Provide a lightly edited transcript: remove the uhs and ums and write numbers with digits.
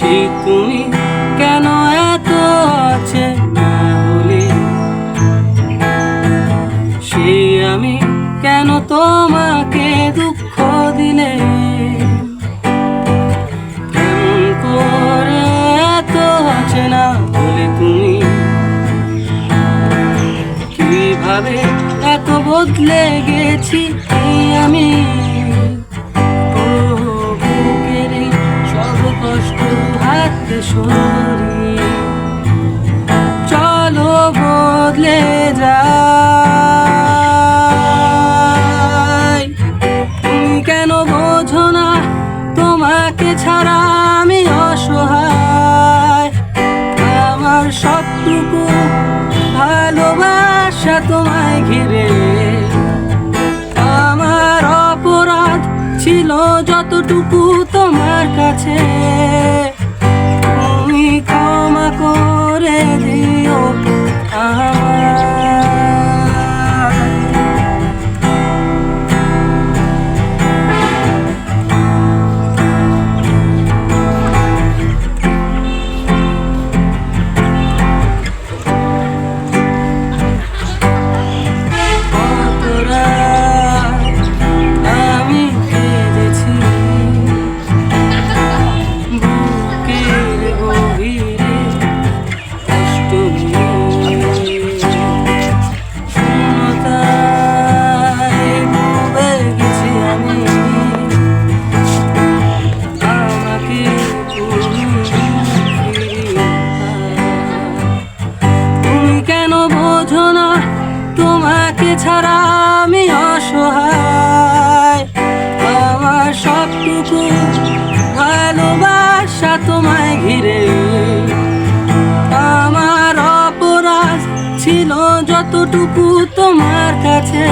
গেছি তুমি কেন এত আছে না বলে, সেই আমি কেন তোমাকে দুঃখ দিলে, কেমন করে এত আছে না বলে তুমি, কিভাবে এত বদলে গেছি আমি, কষ্ট হাতে সরিয়ে চলো বদলে যাই। তুমি কেন বোঝো না তোমাকে ছাড়া আমি অসহায়, আমার সবটুকু ভালোবাসা তোমায় ঘিরে, আমার অপরাধ ছিল যতটুকু তোমার কাছে, তুমি ক্ষমা করে দিও তোমাকে ছাড়া আমি অসহায়, আমার সবটুকু ভালোবাসা তোমায় ঘিরে, আমার অপরাধ ছিল যতটুকু তোমার কাছে।